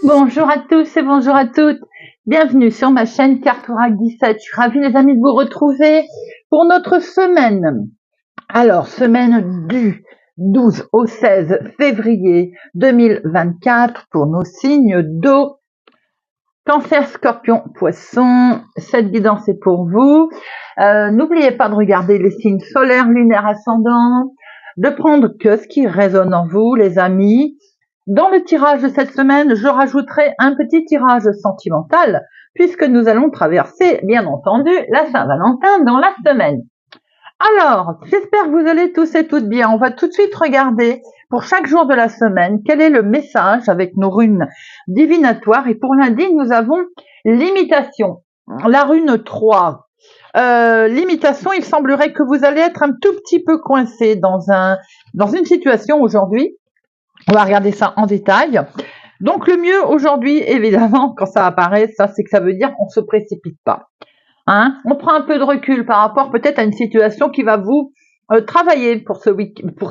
Bonjour à tous et bonjour à toutes. Bienvenue sur ma chaîne Cartorac 17. Je suis ravie les amis de vous retrouver pour notre semaine. Alors, semaine du 12 au 16 février 2024 pour nos signes d'eau. Cancer, Scorpion, Poisson, cette guidance est pour vous. N'oubliez pas de regarder les signes solaires, lunaires, ascendants, de prendre que ce qui résonne en vous, les amis. Dans le tirage de cette semaine, je rajouterai un petit tirage sentimental puisque nous allons traverser, bien entendu, la Saint-Valentin dans la semaine. Alors, j'espère que vous allez tous et toutes bien. On va tout de suite regarder pour chaque jour de la semaine quel est le message avec nos runes divinatoires. Et pour lundi, nous avons l'imitation, la rune 3. L'imitation, il semblerait que vous allez être un tout petit peu coincé dans une situation aujourd'hui. On va regarder ça en détail. Donc le mieux aujourd'hui, évidemment, quand ça apparaît, ça c'est que ça veut dire qu'on ne se précipite pas. On prend un peu de recul par rapport peut-être à une situation qui va vous travailler pour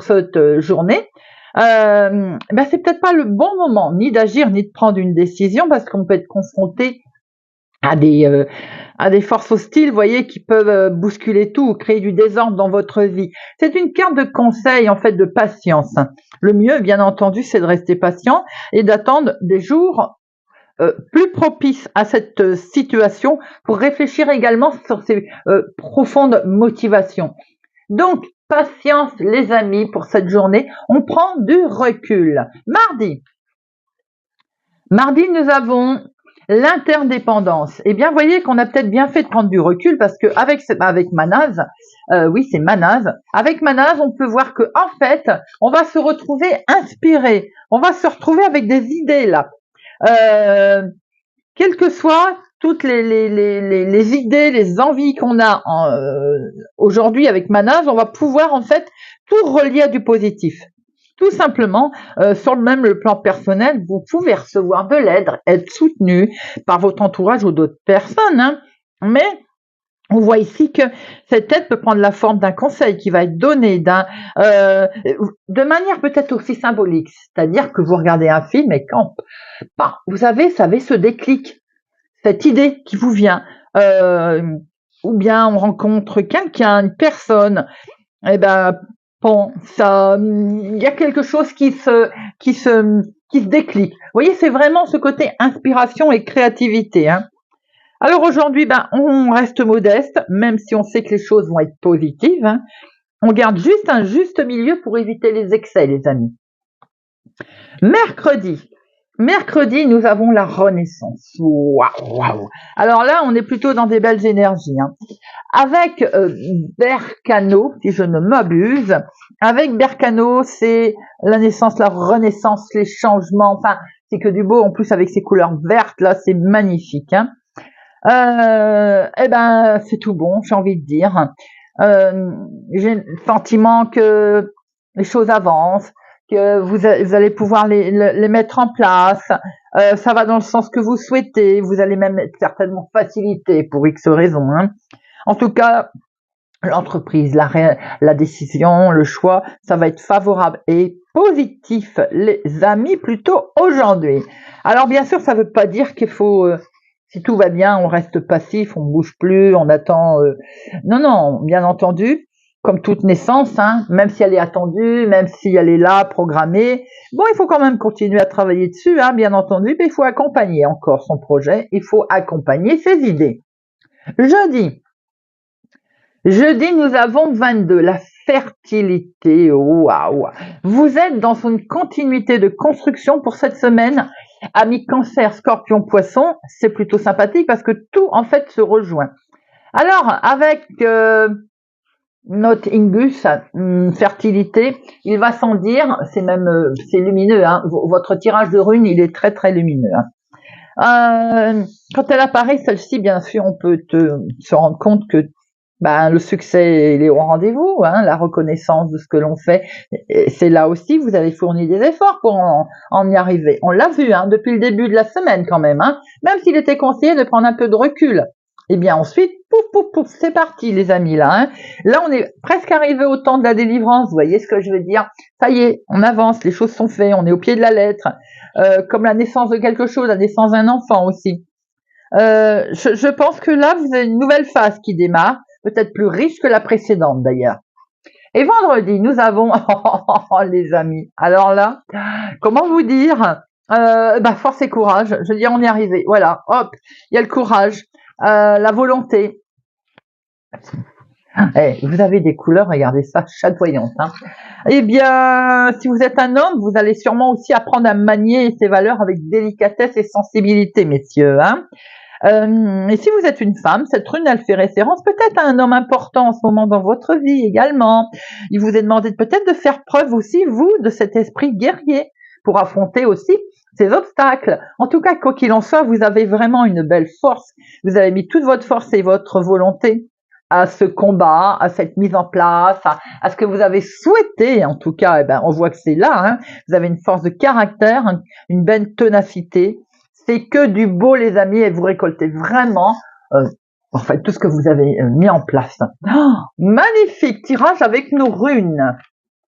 cette journée. C'est peut-être pas le bon moment ni d'agir ni de prendre une décision parce qu'on peut être confronté à des forces hostiles, vous voyez, qui peuvent bousculer tout ou créer du désordre dans votre vie. C'est une carte de conseil, en fait, de patience. Le mieux, bien entendu, c'est de rester patient et d'attendre des jours plus propices à cette situation pour réfléchir également sur ces profondes motivations. Donc, patience, les amis, pour cette journée. On prend du recul. Mardi, nous avons l'interdépendance. Eh bien, vous voyez qu'on a peut-être bien fait de prendre du recul parce que avec Manaz, oui, c'est Manaz. Avec Manaz, on peut voir que en fait, on va se retrouver inspiré. On va se retrouver avec des idées là. Quelles que soient toutes les idées, les envies qu'on a aujourd'hui avec Manaz, on va pouvoir en fait tout relier à du positif. Tout simplement, sur le plan personnel, vous pouvez recevoir de l'aide, être soutenu par votre entourage ou d'autres personnes, mais on voit ici que cette aide peut prendre la forme d'un conseil qui va être donné de manière peut-être aussi symbolique, c'est-à-dire que vous regardez un film et quand vous avez ce déclic, cette idée qui vous vient, ou bien on rencontre quelqu'un, une personne, et bon, ça, il y a quelque chose qui se déclic. Vous voyez, c'est vraiment ce côté inspiration et créativité. Alors aujourd'hui, on reste modeste, même si on sait que les choses vont être positives. On garde juste un juste milieu pour éviter les excès, les amis. Mercredi, nous avons la Renaissance. Waouh. Alors là, on est plutôt dans des belles énergies. Avec Berkano, si je ne m'abuse, avec Berkano, c'est la naissance, la renaissance, les changements. Enfin, c'est que du beau. En plus, avec ces couleurs vertes là, c'est magnifique. C'est tout bon, j'ai envie de dire. J'ai le sentiment que les choses avancent, que vous allez pouvoir les mettre en place. Ça va dans le sens que vous souhaitez. Vous allez même être certainement facilité pour X raisons. En tout cas, l'entreprise, la décision, le choix, ça va être favorable et positif, les amis, plutôt aujourd'hui. Alors bien sûr, ça ne veut pas dire qu'il faut, si tout va bien, on reste passif, on ne bouge plus, on attend. Non, bien entendu, comme toute naissance, même si elle est attendue, même si elle est là, programmée, bon, il faut quand même continuer à travailler dessus, bien entendu, mais il faut accompagner encore son projet, il faut accompagner ses idées. Jeudi, nous avons 22, la fertilité. Waouh! Vous êtes dans une continuité de construction pour cette semaine. Amis Cancer, Scorpion, Poisson, c'est plutôt sympathique parce que tout en fait se rejoint. Alors, avec notre Ingus, fertilité, il va sans dire, c'est lumineux. Votre tirage de runes, il est très très lumineux. Quand elle apparaît, celle-ci, bien sûr, on peut se rendre compte que Ben, le succès, il est au rendez-vous, hein, la reconnaissance de ce que l'on fait. C'est là aussi, vous avez fourni des efforts pour en y arriver. On l'a vu, hein, depuis le début de la semaine quand même, hein, même s'il était conseillé de prendre un peu de recul. Et bien ensuite, pouf, pouf, pouf, c'est parti les amis là. Hein. Là, on est presque arrivé au temps de la délivrance, vous voyez ce que je veux dire? Ça y est, on avance, les choses sont faites, on est au pied de la lettre. Comme la naissance de quelque chose, la naissance d'un enfant aussi. Je pense que là, vous avez une nouvelle phase qui démarre, peut-être plus riche que la précédente d'ailleurs. Et vendredi, nous avons, les amis, alors là, comment vous dire, force et courage, je veux dire, on est arrivé, voilà, hop, il y a le courage, la volonté. Vous avez des couleurs, regardez ça, chatoyantes. Hein. Eh bien, si vous êtes un homme, vous allez sûrement aussi apprendre à manier ces valeurs avec délicatesse et sensibilité, messieurs. Hein. Et si vous êtes une femme, cette rune, elle fait référence peut-être à un homme important en ce moment dans votre vie également. Il vous est demandé peut-être de faire preuve aussi, vous, de cet esprit guerrier pour affronter aussi ces obstacles. En tout cas, quoi qu'il en soit, vous avez vraiment une belle force. Vous avez mis toute votre force et votre volonté à ce combat, à cette mise en place, à ce que vous avez souhaité. En tout cas, on voit que c'est là. Hein. Vous avez une force de caractère, une belle ténacité. C'est que du beau, les amis, et vous récoltez vraiment tout ce que vous avez mis en place. Oh, magnifique tirage avec nos runes.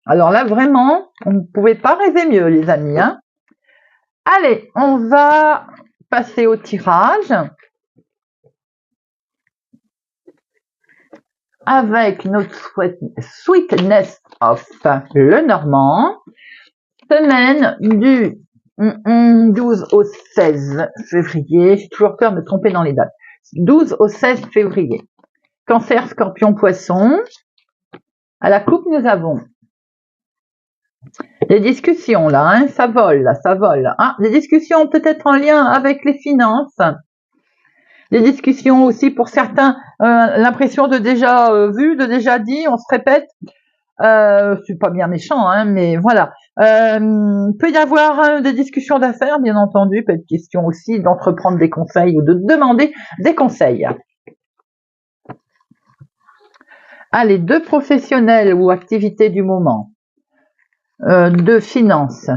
Alors là, vraiment, on ne pouvait pas rêver mieux, les amis. Hein. Allez, on va passer au tirage avec notre Sweetness of le Normand, semaine du 12 au 16 février, j'ai toujours peur de me tromper dans les dates, 12 au 16 février. Cancer, Scorpion, Poisson. À la coupe, nous avons des discussions là, hein, ça vole, ça vole. Ah, des discussions peut-être en lien avec les finances. Des discussions aussi pour certains, l'impression de déjà vu, de déjà dit, on se répète. C'est pas bien méchant, hein, mais voilà. Peut y avoir des discussions d'affaires, bien entendu, peut être question aussi d'entreprendre des conseils ou de demander des conseils. Allez, 2 professionnels ou activités du moment. 2 finances.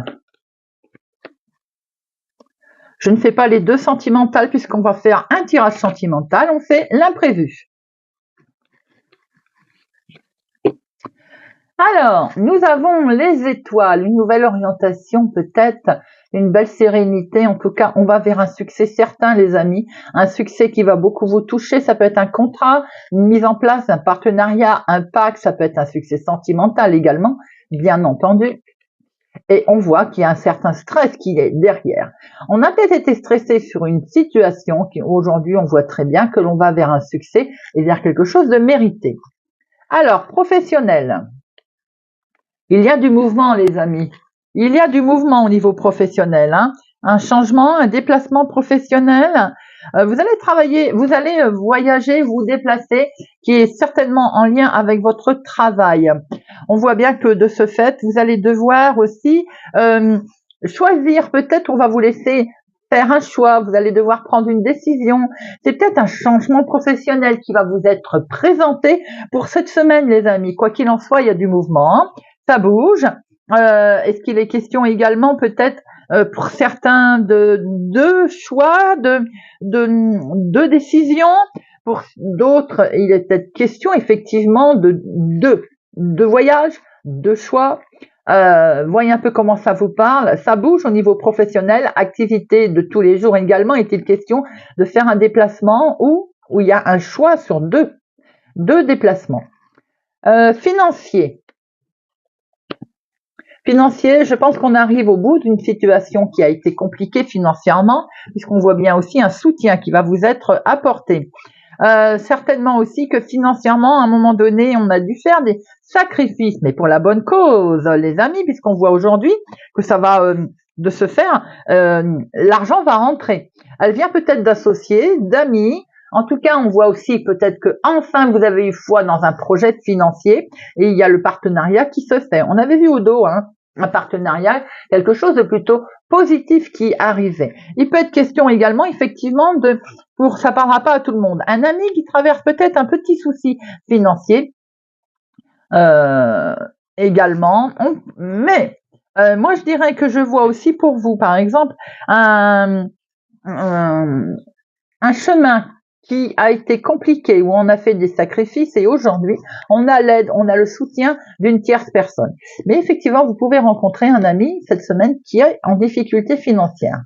Je ne fais pas les 2 sentimentales puisqu'on va faire un tirage sentimental, on fait l'imprévu. Alors, nous avons les étoiles, une nouvelle orientation peut-être, une belle sérénité. En tout cas, on va vers un succès certain, les amis. Un succès qui va beaucoup vous toucher. Ça peut être un contrat, une mise en place, un partenariat, un pacte. Ça peut être un succès sentimental également, bien entendu. Et on voit qu'il y a un certain stress qui est derrière. On a peut-être été stressé sur une situation qui, aujourd'hui, on voit très bien que l'on va vers un succès et vers quelque chose de mérité. Alors, professionnel. Il y a du mouvement, les amis. Il y a du mouvement au niveau professionnel. Hein. Un changement, un déplacement professionnel. Vous allez travailler, vous allez voyager, vous déplacer, qui est certainement en lien avec votre travail. On voit bien que de ce fait, vous allez devoir aussi choisir. Peut-être on va vous laisser faire un choix. Vous allez devoir prendre une décision. C'est peut-être un changement professionnel qui va vous être présenté pour cette semaine, les amis. Quoi qu'il en soit, il y a du mouvement. Ça bouge. Est-ce qu'il est question également peut-être pour certains de choix, de décisions, pour d'autres il est peut-être question effectivement de voyage, de choix. Voyez un peu comment ça vous parle. Ça bouge au niveau professionnel, activité de tous les jours également. Est-il question de faire un déplacement où il y a un choix sur deux déplacements. Financier, je pense qu'on arrive au bout d'une situation qui a été compliquée financièrement, puisqu'on voit bien aussi un soutien qui va vous être apporté. Certainement aussi que financièrement, à un moment donné, on a dû faire des sacrifices, mais pour la bonne cause, les amis, puisqu'on voit aujourd'hui que ça va de se faire, l'argent va rentrer. Elle vient peut-être d'associés, d'amis. En tout cas, on voit aussi peut-être que enfin vous avez eu foi dans un projet financier et il y a le partenariat qui se fait. On avait vu au dos un partenariat, quelque chose de plutôt positif qui arrivait. Il peut être question également effectivement de ça parlera pas à tout le monde. Un ami qui traverse peut-être un petit souci financier également, mais moi je dirais que je vois aussi pour vous, par exemple, un chemin qui a été compliqué, où on a fait des sacrifices et aujourd'hui, on a l'aide, on a le soutien d'une tierce personne. Mais effectivement, vous pouvez rencontrer un ami cette semaine qui est en difficulté financière.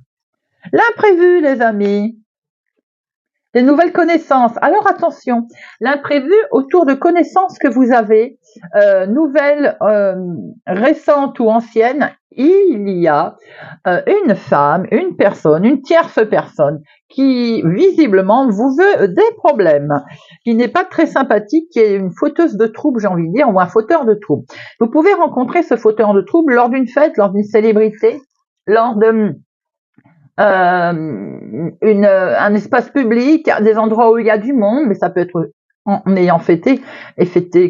L'imprévu, les amis. Des nouvelles connaissances. Alors attention, l'imprévu autour de connaissances que vous avez, nouvelles, récentes ou anciennes, il y a une femme, une personne, une tierce personne qui visiblement vous veut des problèmes, qui n'est pas très sympathique, qui est une fauteuse de troubles, j'ai envie de dire, ou un fauteur de troubles. Vous pouvez rencontrer ce fauteur de troubles lors d'une fête, lors d'une célébrité, lors de un espace public, des endroits où il y a du monde, mais ça peut être en ayant fêté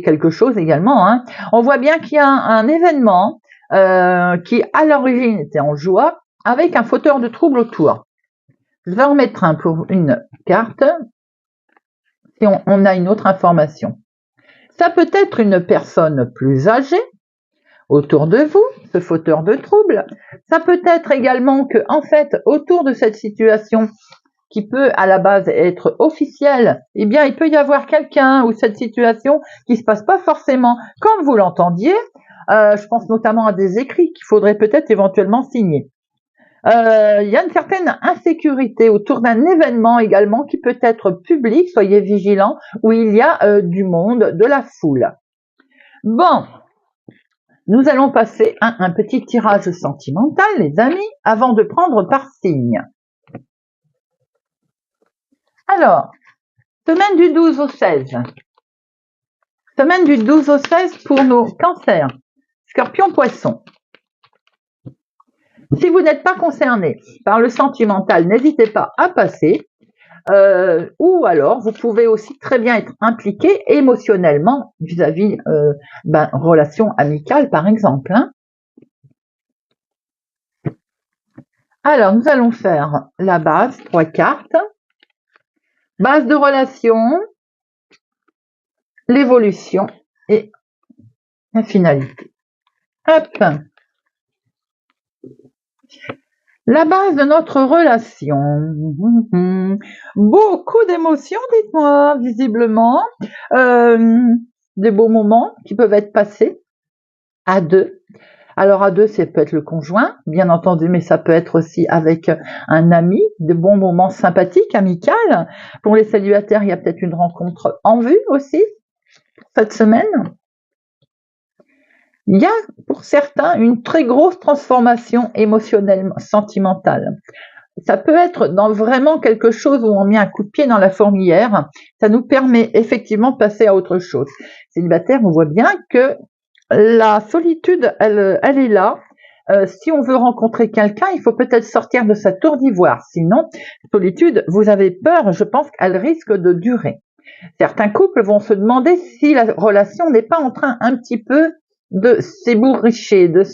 quelque chose également. Hein. On voit bien qu'il y a un événement qui à l'origine était en joie, avec un fauteur de troubles autour. Je vais en mettre un pour une carte, et on a une autre information. Ça peut être une personne plus âgée, autour de vous, ce fauteur de troubles. Ça peut être également que, en fait, autour de cette situation qui peut à la base être officielle, eh bien, il peut y avoir quelqu'un ou cette situation qui se passe pas forcément comme vous l'entendiez. Je pense notamment à des écrits qu'il faudrait peut-être éventuellement signer. Il y a une certaine insécurité autour d'un événement également qui peut être public, soyez vigilants, où il y a du monde, de la foule. Bon. Nous allons passer à un petit tirage sentimental, les amis, avant de prendre par signe. Alors, semaine du 12 au 16. Semaine du 12 au 16 pour nos cancers, scorpion, poisson. Si vous n'êtes pas concerné par le sentimental, n'hésitez pas à passer. Ou alors, vous pouvez aussi très bien être impliqué émotionnellement vis-à-vis relation amicale, par exemple. Hein. Alors, nous allons faire la base, 3 cartes. Base de relation, l'évolution et la finalité. Hop. La base de notre relation. Beaucoup d'émotions, dites-moi, visiblement. Des beaux moments qui peuvent être passés à deux. Alors à deux, ça peut être le conjoint, bien entendu, mais ça peut être aussi avec un ami, de bons moments sympathiques, amicales. Pour les célibataires, il y a peut-être une rencontre en vue aussi, cette semaine. Il y a pour certains une très grosse transformation émotionnelle, sentimentale. Ça peut être dans vraiment quelque chose où on met un coup de pied dans la fourmilière. Ça nous permet effectivement de passer à autre chose. Célibataire, on voit bien que la solitude, elle est là. Si on veut rencontrer quelqu'un, il faut peut-être sortir de sa tour d'ivoire. Sinon, solitude, vous avez peur, je pense qu'elle risque de durer. Certains couples vont se demander si la relation n'est pas en train un petit peu de s'ébouricher, de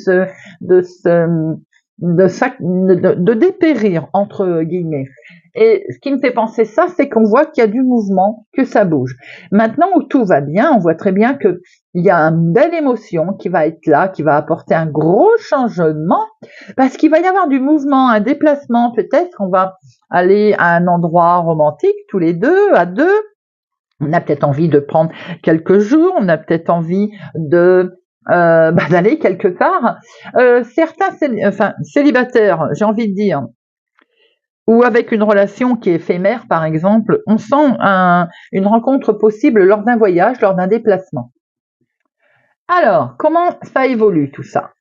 dépérir, entre guillemets. Et ce qui me fait penser ça, c'est qu'on voit qu'il y a du mouvement, que ça bouge. Maintenant où tout va bien, on voit très bien qu'il y a une belle émotion qui va être là, qui va apporter un gros changement, parce qu'il va y avoir du mouvement, un déplacement, peut-être on va aller à un endroit romantique, tous les deux, à deux. On a peut-être envie de prendre quelques jours, on a peut-être envie de d'aller quelque part. Certains célibataires, j'ai envie de dire, ou avec une relation qui est éphémère, par exemple, on sent une rencontre possible lors d'un voyage, lors d'un déplacement. Alors, comment ça évolue tout ça?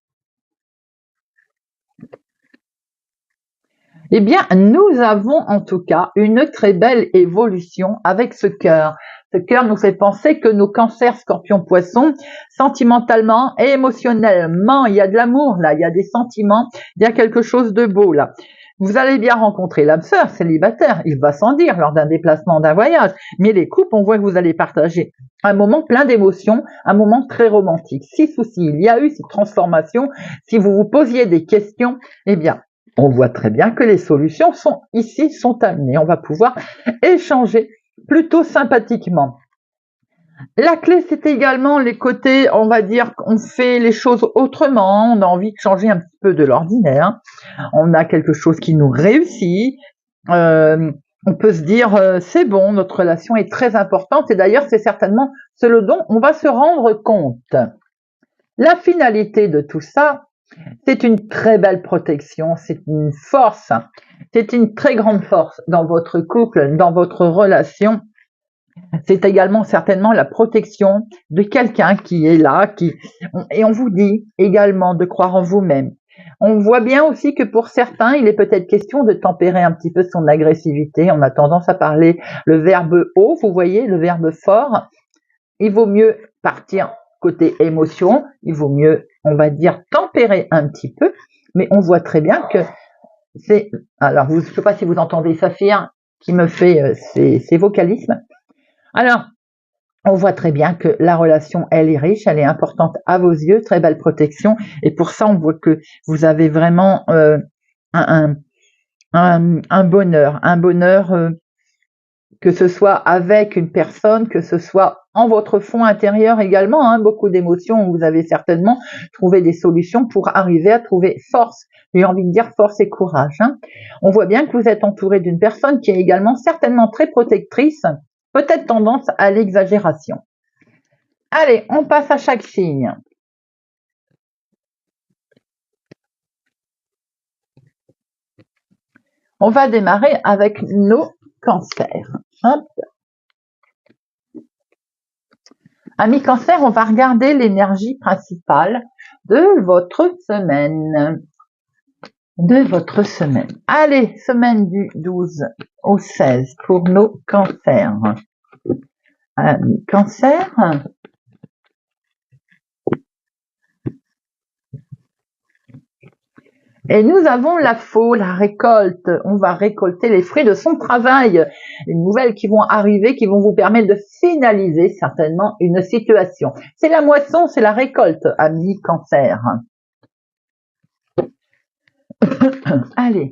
Eh bien, nous avons en tout cas une très belle évolution avec ce cœur. Ce cœur nous fait penser que nos cancers, scorpions, poissons, sentimentalement et émotionnellement, il y a de l'amour là, il y a des sentiments, il y a quelque chose de beau là. Vous allez bien rencontrer l'âme sœur célibataire, il va sans dire, lors d'un déplacement, d'un voyage. Mais les couples, on voit que vous allez partager un moment plein d'émotions, un moment très romantique. Si souci il y a eu, cette transformation, si vous vous posiez des questions, eh bien, on voit très bien que les solutions sont ici, sont amenées. On va pouvoir échanger plutôt sympathiquement. La clé, c'est également les côtés, on va dire qu'on fait les choses autrement, on a envie de changer un petit peu de l'ordinaire, on a quelque chose qui nous réussit, on peut se dire c'est bon, notre relation est très importante et d'ailleurs c'est certainement ce dont on va se rendre compte. La finalité de tout ça, c'est une très belle protection, c'est une force, c'est une très grande force dans votre couple, dans votre relation. C'est également certainement la protection de quelqu'un qui est là, et on vous dit également de croire en vous-même. On voit bien aussi que pour certains, il est peut-être question de tempérer un petit peu son agressivité. On a tendance à parler le verbe haut, vous voyez, le verbe fort. Il vaut mieux partir côté émotion, il vaut mieux, on va dire, tempérer un petit peu, mais on voit très bien que c'est... Alors, je ne sais pas si vous entendez Saphir qui me fait ses vocalismes. Alors, on voit très bien que la relation, elle est riche, elle est importante à vos yeux, très belle protection. Et pour ça, on voit que vous avez vraiment un bonheur, que ce soit avec une personne, que ce soit en votre fond intérieur également, hein, beaucoup d'émotions. Vous avez certainement trouvé des solutions pour arriver à trouver force. J'ai envie de dire force et courage. Hein. On voit bien que vous êtes entouré d'une personne qui est également certainement très protectrice, peut-être tendance à l'exagération. Allez, on passe à chaque signe. On va démarrer avec nos cancers. Hop. Amis cancer, on va regarder l'énergie principale de votre semaine. Allez, semaine du 12 au 16 pour nos cancers. Amis cancer. Et nous avons la faux, la récolte. On va récolter les fruits de son travail. Les nouvelles qui vont arriver, qui vont vous permettre de finaliser certainement une situation. C'est la moisson, c'est la récolte, amis cancer. Allez.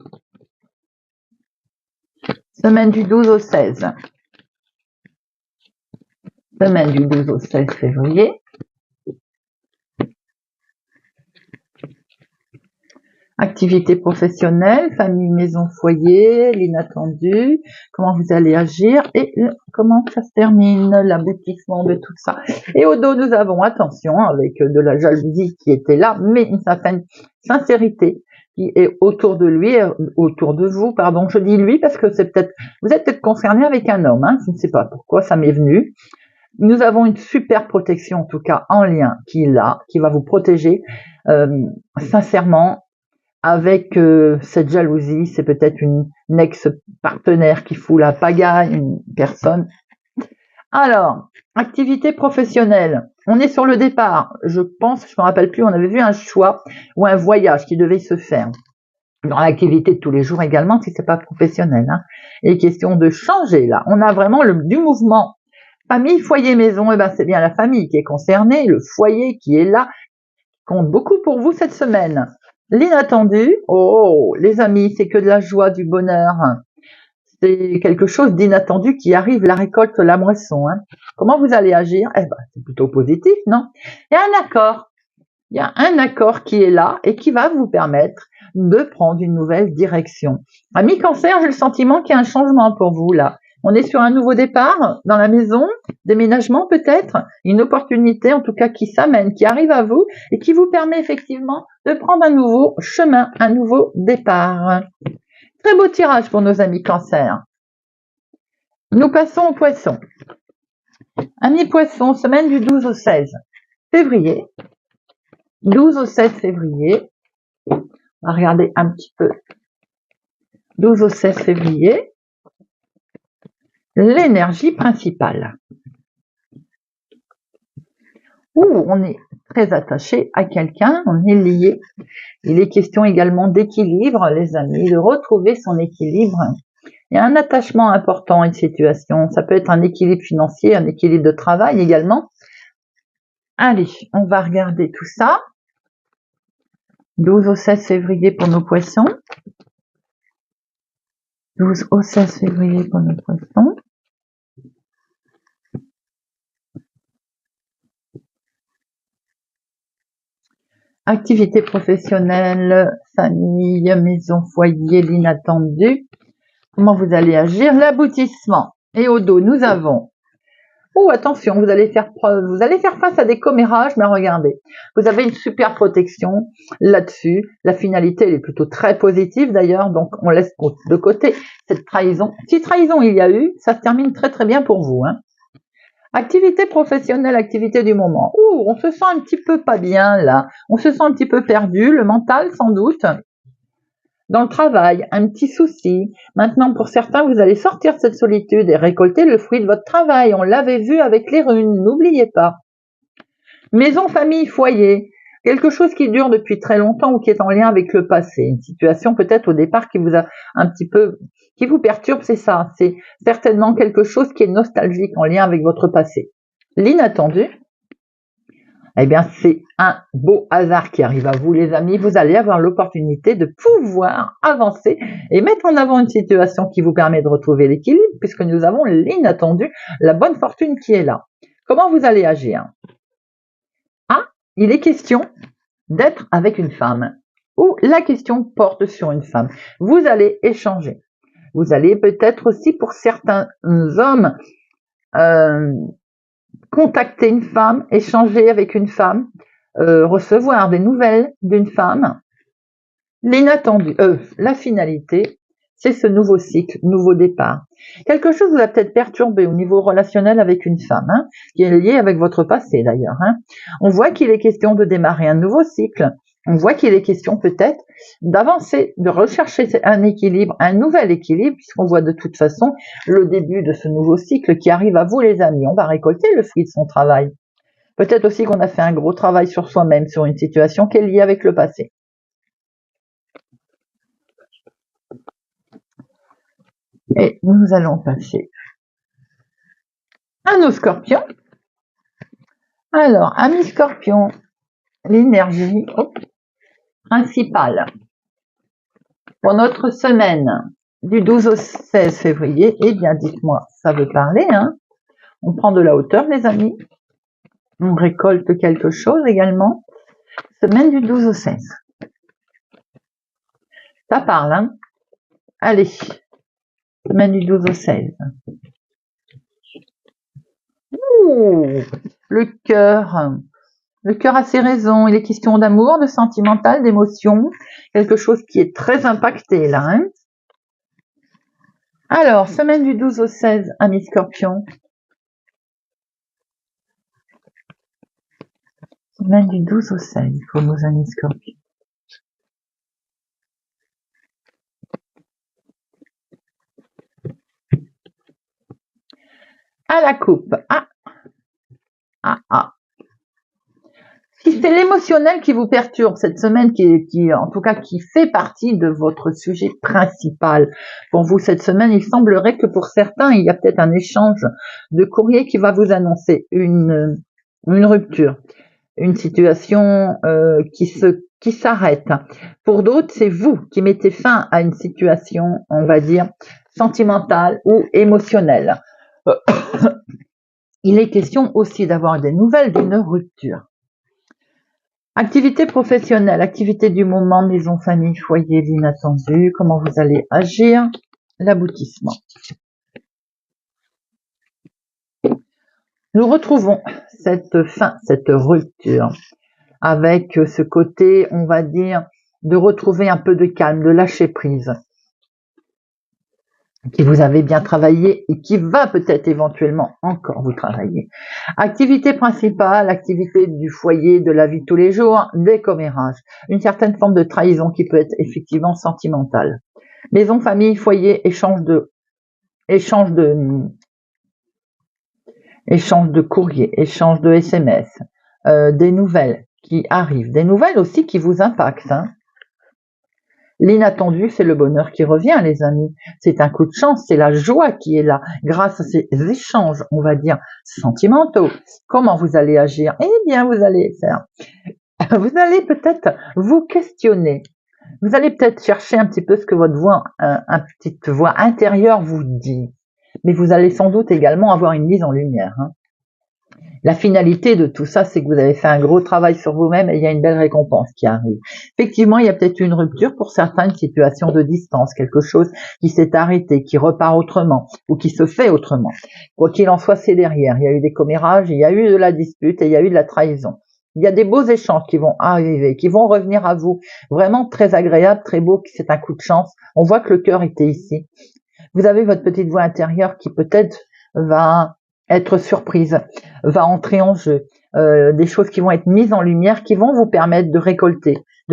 Semaine du 12 au 16. Semaine du 12 au 16 février. Activité professionnelle, famille, maison, foyer, l'inattendu, comment vous allez agir et comment ça se termine, l'aboutissement de tout ça. Et au dos, nous avons, attention, avec de la jalousie qui était là, mais une certaine sincérité qui est autour de lui, autour de vous, pardon, je dis lui parce que c'est peut-être, vous êtes peut-être concerné avec un homme, hein, je ne sais pas pourquoi ça m'est venu. Nous avons une super protection, en tout cas en lien, qui est là, qui va vous protéger sincèrement. Avec cette jalousie, c'est peut-être une ex-partenaire qui fout la pagaille, une personne. Alors, activité professionnelle. On est sur le départ. Je pense, je me rappelle plus, on avait vu un choix ou un voyage qui devait se faire. Dans l'activité de tous les jours également, si c'est pas professionnel. Hein. Et question de changer là. On a vraiment du mouvement. Famille, foyer, maison, et ben c'est bien la famille qui est concernée, le foyer qui est là, compte beaucoup pour vous cette semaine. L'inattendu, oh, les amis, c'est que de la joie, du bonheur. C'est quelque chose d'inattendu qui arrive, la récolte, la moisson. Hein. Comment vous allez agir? Eh ben, c'est plutôt positif, non? Il y a un accord. Il y a un accord qui est là et qui va vous permettre de prendre une nouvelle direction. Amis cancer, j'ai le sentiment qu'il y a un changement pour vous là. On est sur un nouveau départ dans la maison, déménagement peut-être, une opportunité en tout cas qui s'amène, qui arrive à vous et qui vous permet effectivement de prendre un nouveau chemin, un nouveau départ. Très beau tirage pour nos amis cancer. Nous passons aux poissons. Amis poissons, semaine du 12 au 16 février. 12 au 16 février. On va regarder un petit peu. 12 au 16 février. L'énergie principale. On est très attaché à quelqu'un, on est lié. Il est question également d'équilibre, les amis, de retrouver son équilibre. Il y a un attachement important à une situation. Ça peut être un équilibre financier, un équilibre de travail également. Allez, on va regarder tout ça. 12 au 16 février pour nos poissons. 12 au 16 février pour nos poissons. Activité professionnelle, famille, maison, foyer, l'inattendu. Comment vous allez agir? L'aboutissement. Et au dos, nous avons... Oh, attention, vous allez faire face à des commérages, mais regardez, vous avez une super protection là-dessus. La finalité, elle est plutôt très positive d'ailleurs, donc on laisse de côté cette trahison. Si trahison il y a eu, ça se termine très très bien pour vous. Activité professionnelle, activité du moment. Ouh, on se sent un petit peu pas bien là, on se sent un petit peu perdu, le mental sans doute. Dans le travail, un petit souci. Maintenant, pour certains, vous allez sortir de cette solitude et récolter le fruit de votre travail. On l'avait vu avec les runes, n'oubliez pas. Maison, famille, foyer. Quelque chose qui dure depuis très longtemps ou qui est en lien avec le passé. Une situation peut-être au départ qui vous a un petit peu, qui vous perturbe, c'est ça. C'est certainement quelque chose qui est nostalgique en lien avec votre passé. L'inattendu. Eh bien, c'est un beau hasard qui arrive à vous, les amis. Vous allez avoir l'opportunité de pouvoir avancer et mettre en avant une situation qui vous permet de retrouver l'équilibre, puisque nous avons l'inattendu, la bonne fortune qui est là. Comment vous allez agir? Ah, il est question d'être avec une femme, ou la question porte sur une femme. Vous allez échanger. Vous allez peut-être aussi, pour certains hommes, contacter une femme, échanger avec une femme, recevoir des nouvelles d'une femme. L'inattendu, la finalité, c'est ce nouveau cycle, nouveau départ. Quelque chose vous a peut-être perturbé au niveau relationnel avec une femme, qui est lié avec votre passé d'ailleurs. On voit qu'il est question de démarrer un nouveau cycle. On voit qu'il est question peut-être d'avancer, de rechercher un équilibre, un nouvel équilibre, puisqu'on voit de toute façon le début de ce nouveau cycle qui arrive à vous, les amis. On va récolter le fruit de son travail. Peut-être aussi qu'on a fait un gros travail sur soi-même, sur une situation qui est liée avec le passé. Et nous allons passer à nos scorpions. Alors, amis scorpions, l'énergie principale pour notre semaine du 12 au 16 février, eh bien, dites-moi, ça veut parler, On prend de la hauteur, les amis. On récolte quelque chose également. Semaine du 12 au 16. Ça parle, Allez. Semaine du 12 au 16. Ouh, le cœur. Le cœur a ses raisons. Il est question d'amour, de sentimental, d'émotion. Quelque chose qui est très impacté, là, Alors, semaine du 12 au 16, amis scorpions. Semaine du 12 au 16 pour nos amis scorpions. À la coupe. Si c'est l'émotionnel qui vous perturbe cette semaine, qui en tout cas qui fait partie de votre sujet principal pour vous cette semaine, il semblerait que pour certains, il y a peut-être un échange de courrier qui va vous annoncer une rupture, une situation qui s'arrête. Pour d'autres, c'est vous qui mettez fin à une situation, on va dire, sentimentale ou émotionnelle. Il est question aussi d'avoir des nouvelles d'une rupture. Activité professionnelle, activité du moment, maison, famille, foyer, l'inattendu, comment vous allez agir, l'aboutissement. Nous retrouvons cette fin, cette rupture, avec ce côté, on va dire, de retrouver un peu de calme, de lâcher prise, qui vous avez bien travaillé et qui va peut-être éventuellement encore vous travailler. Activité principale, activité du foyer, de la vie de tous les jours, des commérages. Une certaine forme de trahison qui peut être effectivement sentimentale. Maison, famille, foyer, échange de courrier, échange de SMS, des nouvelles qui arrivent, des nouvelles aussi qui vous impactent. L'inattendu, c'est le bonheur qui revient, les amis. C'est un coup de chance, c'est la joie qui est là, grâce à ces échanges, on va dire, sentimentaux. Comment vous allez agir? Eh bien, vous allez faire Vous allez peut-être vous questionner. Vous allez peut-être chercher un petit peu ce que votre voix, petite voix intérieure vous dit. Mais vous allez sans doute également avoir une mise en lumière. Hein. La finalité de tout ça, c'est que vous avez fait un gros travail sur vous-même et il y a une belle récompense qui arrive. Effectivement, il y a peut-être une rupture pour certains, une situation de distance, quelque chose qui s'est arrêté, qui repart autrement ou qui se fait autrement. Quoi qu'il en soit, c'est derrière. Il y a eu des commérages, il y a eu de la dispute et il y a eu de la trahison. Il y a des beaux échanges qui vont arriver, qui vont revenir à vous. Vraiment très agréable, très beau, c'est un coup de chance. On voit que le cœur était ici. Vous avez votre petite voix intérieure qui peut-être va être surprise, va entrer en jeu, des choses qui vont être mises en lumière, qui vont vous permettre de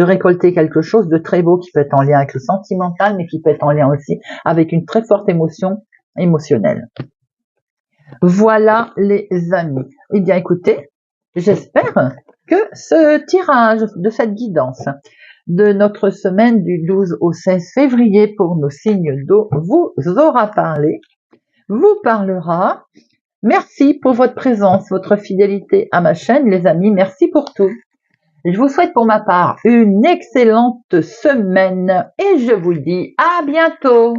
récolter quelque chose de très beau qui peut être en lien avec le sentimental, mais qui peut être en lien aussi avec une très forte émotion émotionnelle. Voilà les amis. Eh bien écoutez, j'espère que ce tirage de cette guidance de notre semaine du 12 au 16 février pour nos signes d'eau vous aura parlé, vous parlera. Merci pour votre présence, votre fidélité à ma chaîne, les amis. Merci pour tout. Je vous souhaite pour ma part une excellente semaine et je vous dis à bientôt.